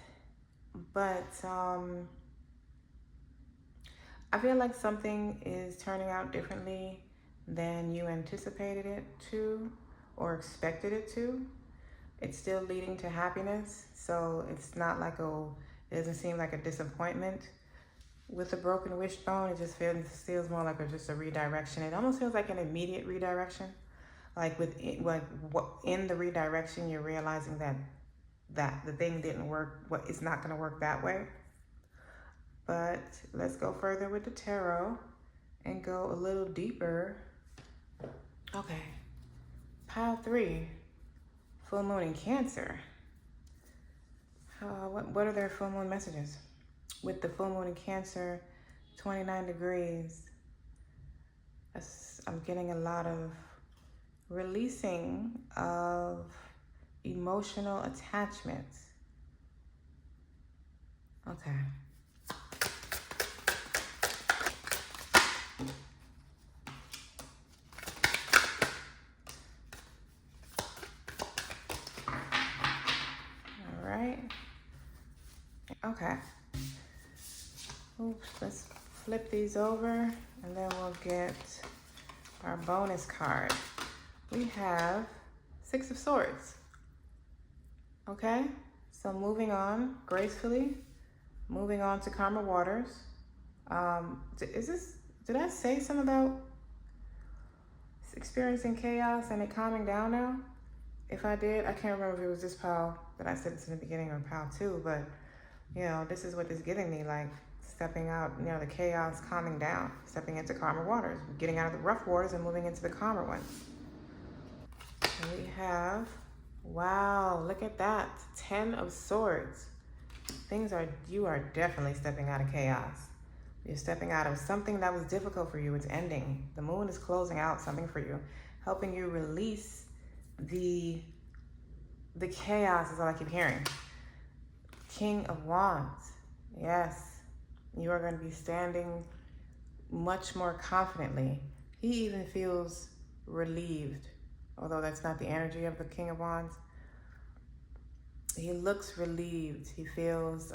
A: But I feel like something is turning out differently than you anticipated it to or expected it to. It's still leading to happiness, so it's not like it doesn't seem like a disappointment. With a broken wishbone, it just feels more like just a redirection. It almost feels like an immediate redirection. Like in the redirection, you're realizing that the thing didn't work. It's not going to work that way. But let's go further with the tarot and go a little deeper. Okay. Pile 3, full moon in Cancer. What are their full moon messages? With the full moon in Cancer, 29 degrees, I'm getting a lot of releasing of emotional attachments. Okay. Okay. Oops, let's flip these over and then we'll get our bonus card. We have 6 of Swords. Okay, so moving on gracefully, moving on to calmer waters. Did I say something about experiencing chaos and it calming down now? If I did, I can't remember if it was this pile that I said this in the beginning or pile 2, but this is what it's giving me, like stepping out, the chaos, calming down, stepping into calmer waters, getting out of the rough waters and moving into the calmer ones. And we have, wow, look at that, 10 of Swords. You are definitely stepping out of chaos. You're stepping out of something that was difficult for you. It's ending. The moon is closing out something for you, helping you release the chaos is all I keep hearing. King of Wands. Yes, you are going to be standing much more confidently. He even feels relieved, although that's not the energy of the King of Wands. He looks relieved. He feels,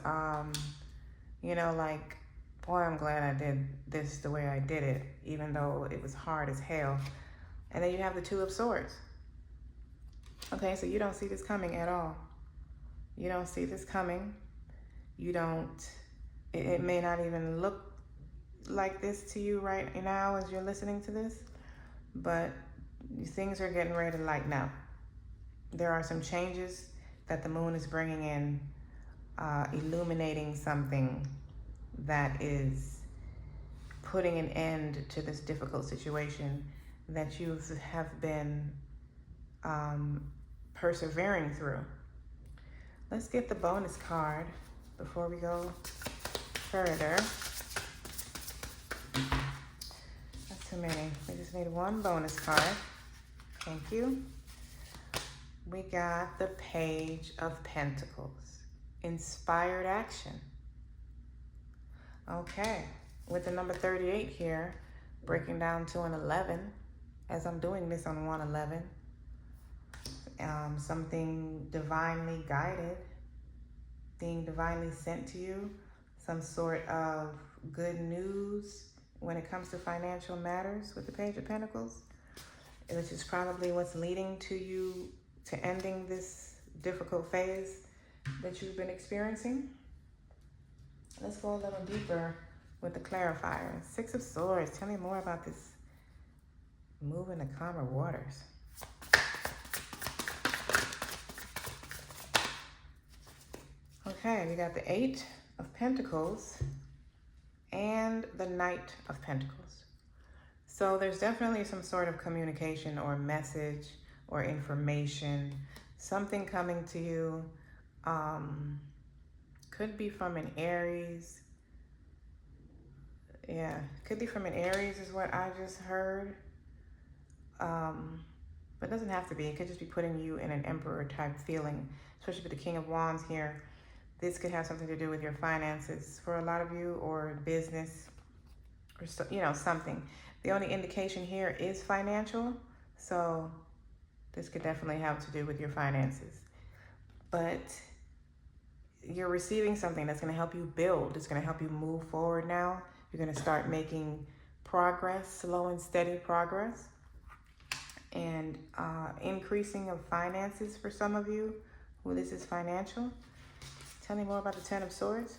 A: like, boy, I'm glad I did this the way I did it, even though it was hard as hell. And then you have the Two of Swords. Okay, so you don't see this coming at all. You don't see this coming. You don't, it may not even look like this to you right now as you're listening to this, but things are getting ready to lighten up. There are some changes that the moon is bringing in, illuminating something that is putting an end to this difficult situation that you have been persevering through. Let's get the bonus card before we go further. That's too many. We just need one bonus card. Thank you. We got the Page of Pentacles. Inspired action. Okay. With the number 38 here, breaking down to an 11, as I'm doing this on 111. Something divinely guided, being divinely sent to you, some sort of good news when it comes to financial matters with the Page of Pentacles, which is probably what's leading to you to ending this difficult phase that you've been experiencing. Let's go a little deeper with the clarifier. Six of Swords. Tell me more about this move in the calmer waters. Okay, we got the Eight of Pentacles and the Knight of Pentacles. So there's definitely some sort of communication or message or information, something coming to you. Could be from an Aries. Yeah, could be from an Aries is what I just heard. But it doesn't have to be. It could just be putting you in an Emperor type feeling, especially with the King of Wands here. This could have something to do with your finances for a lot of you, or business, or something. The only indication here is financial, so this could definitely have to do with your finances. But you're receiving something that's going to help you build. It's going to help you move forward now. You're going to start making progress, slow and steady progress, and increasing of finances for some of you who this is financial. Tell me more about the Ten of Swords.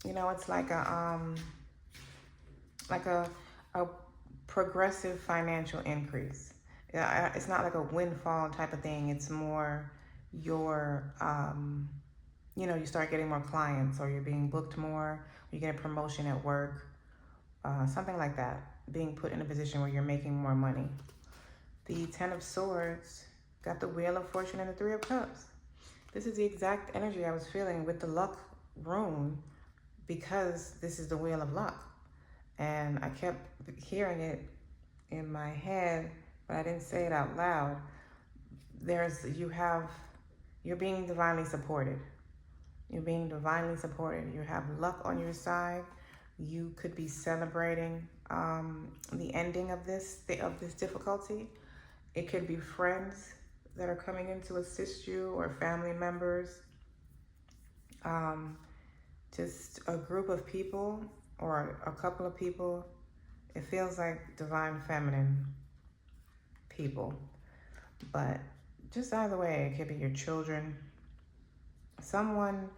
A: It's like a progressive financial increase. It's not like a windfall type of thing. It's more your, you start getting more clients, or you're being booked more, or you get a promotion at work, something like that. Being put in a position where you're making more money. The Ten of Swords got the Wheel of Fortune and the Three of Cups. This is the exact energy I was feeling with the luck rune, because this is the Wheel of Luck. And I kept hearing it in my head, but I didn't say it out loud. You're being divinely supported. You're being divinely supported. You have luck on your side. You could be celebrating the ending of this difficulty. It could be friends that are coming in to assist you, or family members. Just a group of people or a couple of people. It feels like divine feminine people. But just either way, it could be your children. Someone,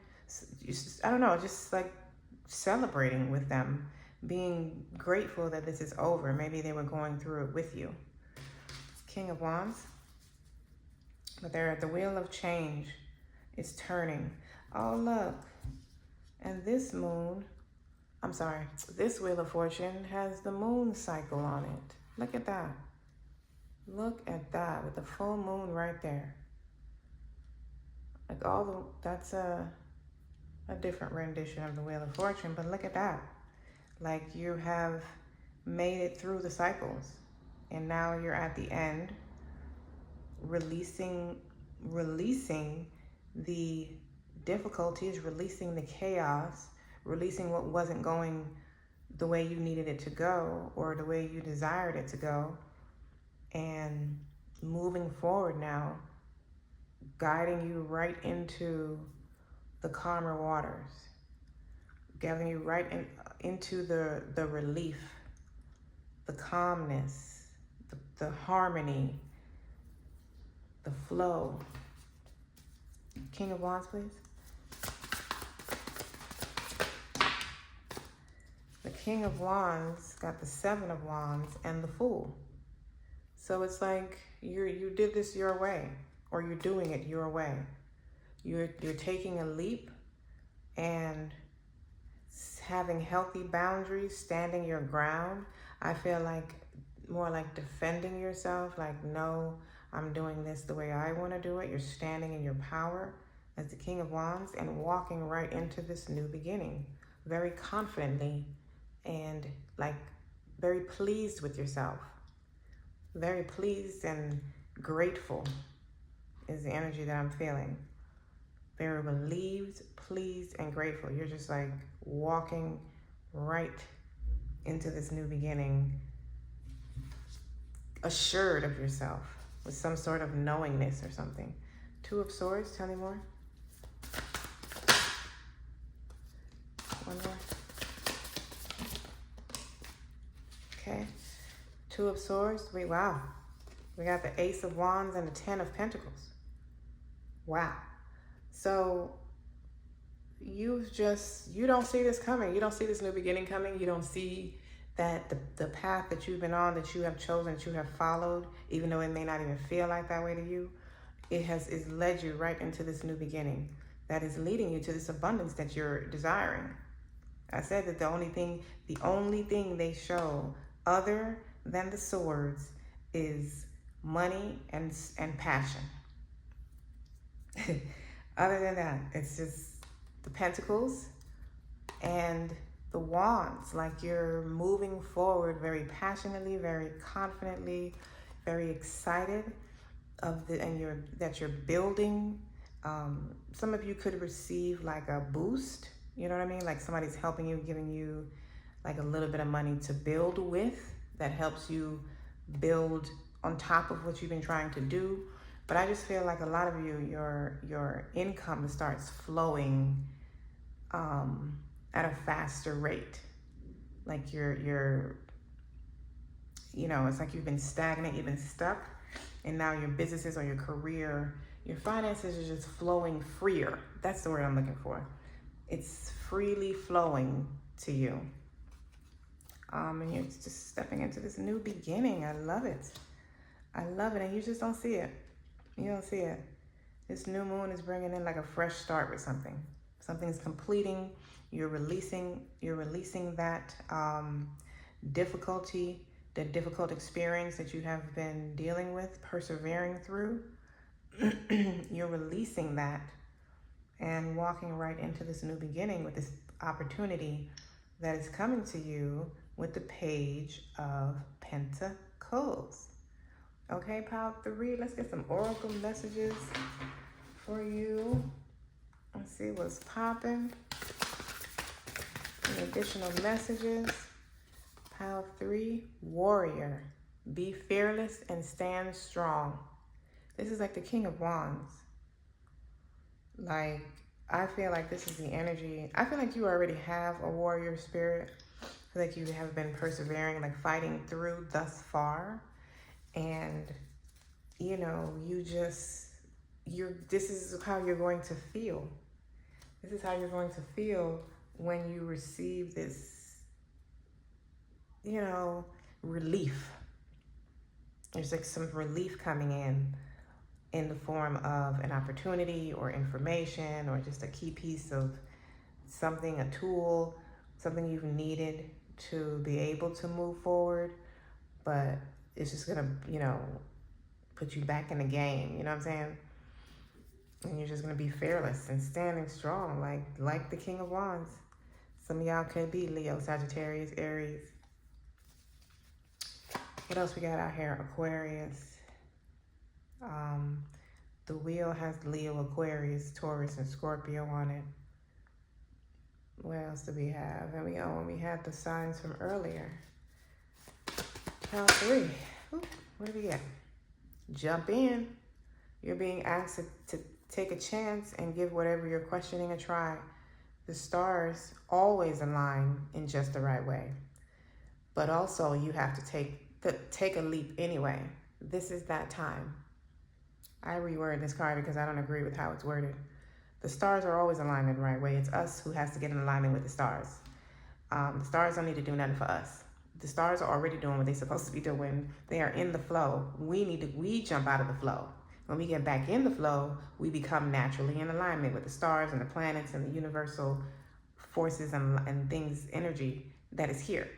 A: I don't know, just like celebrating with them, being grateful that this is over. Maybe they were going through it with you. King of Wands. But they're at the wheel of change. It's turning. Oh, look. And this Wheel of Fortune has the moon cycle on it. Look at that. Look at that, with the full moon right there. Like that's a different rendition of the Wheel of Fortune, but look at that. Like, you have made it through the cycles, and now you're at the end, releasing the difficulties, releasing the chaos, releasing what wasn't going the way you needed it to go or the way you desired it to go, and moving forward now, guiding you right into the calmer waters, getting you right into the relief, the calmness, the harmony, the flow. King of Wands, please. The King of Wands got the Seven of Wands and the Fool. So it's like you did this your way, or you're doing it your way. You're taking a leap and having healthy boundaries, standing your ground. I feel like more like defending yourself, like, no, I'm doing this the way I want to do it. You're standing in your power as the King of Wands and walking right into this new beginning very confidently and like very pleased with yourself. Very pleased and grateful is the energy that I'm feeling. Very relieved, pleased, and grateful. You're just like walking right into this new beginning, assured of yourself with some sort of knowingness or something. Two of Swords, tell me more. One more. Okay. Two of Swords. Wait, wow. We got the Ace of Wands and the Ten of Pentacles. Wow. So you don't see this coming. You don't see this new beginning coming. You don't see that the path that you've been on, that you have chosen, that you have followed, even though it may not even feel like that way to you, it's led you right into this new beginning that is leading you to this abundance that you're desiring. I said that the only thing they show other than the swords is money and passion. Other than that, it's just the pentacles and the wands. Like, you're moving forward very passionately, very confidently, very excited that you're building. Some of you could receive like a boost, you know what I mean? Like somebody's helping you, giving you like a little bit of money to build with, that helps you build on top of what you've been trying to do. But I just feel like a lot of you, your income starts flowing at a faster rate. Like you're it's like you've been stagnant, you've been stuck, and now your businesses or your career, your finances are just flowing freer. That's the word I'm looking for. It's freely flowing to you. And you're just stepping into this new beginning. I love it. I love it. And you just don't see it. You don't see it. This new moon is bringing in like a fresh start with something. Something's completing. You're releasing that difficulty, the difficult experience that you have been dealing with, persevering through. You're releasing that and walking right into this new beginning with this opportunity that is coming to you with the Page of Pentacles. Okay, Pile 3, let's get some oracle messages for you. Let's see what's popping. Some additional messages. Pile 3, Warrior. Be fearless and stand strong. This is like the King of Wands. Like, I feel like this is the energy. I feel like you already have a warrior spirit. I feel like you have been persevering, like fighting through thus far. And, this is how you're going to feel. This is how you're going to feel when you receive this, relief. There's like some relief coming in the form of an opportunity or information or just a key piece of something, a tool, something you've needed to be able to move forward. But it's just gonna, put you back in the game. You know what I'm saying? And you're just going to be fearless and standing strong, like the King of Wands. Some of y'all could be Leo, Sagittarius, Aries. What else we got out here? Aquarius. The wheel has Leo, Aquarius, Taurus, and Scorpio on it. What else do we have? And we had the signs from earlier. Pile 3. Ooh, what do we get? Jump in. You're being asked to take a chance and give whatever you're questioning a try. The stars always align in just the right way. But also you have to take a leap anyway. This is that time. I reword this card because I don't agree with how it's worded. The stars are always aligned in the right way. It's us who has to get in alignment with the stars. The stars don't need to do nothing for us. The stars are already doing what they're supposed to be doing. They are in the flow. We jump out of the flow. When we get back in the flow, we become naturally in alignment with the stars and the planets and the universal forces and things, energy that is here.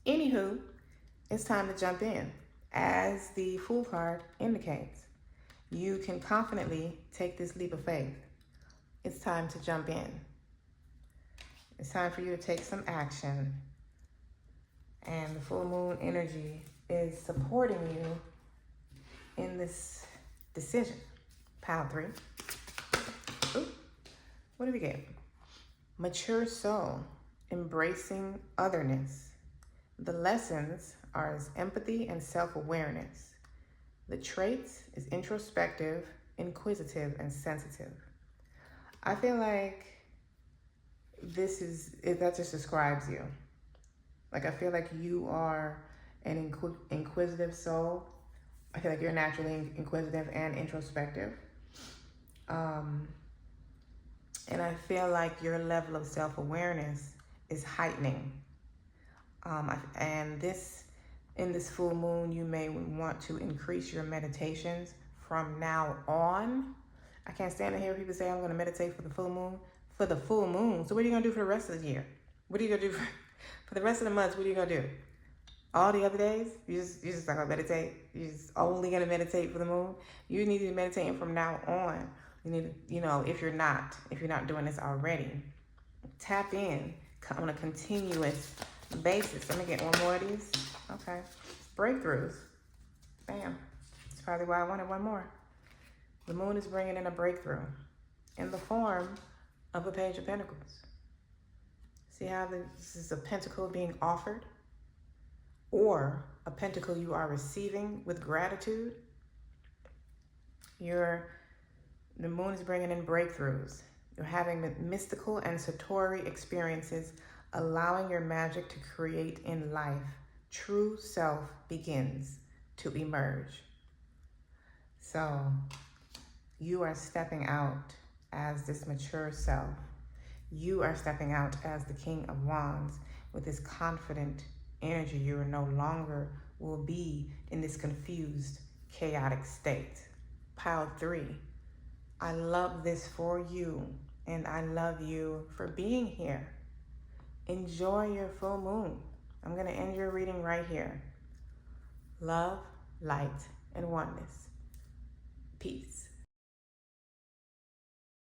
A: Anywho, it's time to jump in. As the Fool card indicates, you can confidently take this leap of faith. It's time to jump in. It's time for you to take some action. And the full moon energy is supporting you in this decision. Pile 3. Ooh, what do we get? Mature soul, embracing otherness. The lessons are as empathy and self-awareness. The traits is introspective, inquisitive, and sensitive. I feel like that just describes you. Like, I feel like you are an inquisitive soul. I feel like you're naturally inquisitive and introspective. And I feel like your level of self-awareness is heightening. And in this full moon, you may want to increase your meditations from now on. I can't stand to hear people say, I'm going to meditate for the full moon. For the full moon. So what are you going to do for the rest of the year? What are you going to do for the rest of the months? What are you going to do? All the other days, you're just not going to meditate. You're just only going to meditate for the moon. You need to be meditating from now on. You need to, if you're not doing this already, tap in on a continuous basis. Let me get one more of these. Okay. Breakthroughs. Bam. That's probably why I wanted one more. The moon is bringing in a breakthrough in the form of a Page of Pentacles. See how this is a pentacle being offered? Or a pentacle you are receiving with gratitude? The moon is bringing in breakthroughs. You're having mystical and satori experiences, allowing your magic to create in life. True self begins to emerge. So you are stepping out as this mature self. You are stepping out as the King of Wands with this confident energy. You are no longer will be in this confused, chaotic state. Pile 3. I love this for you, and I love you for being here. Enjoy your full moon. I'm going to end your reading right here. Love, light, and oneness. Peace.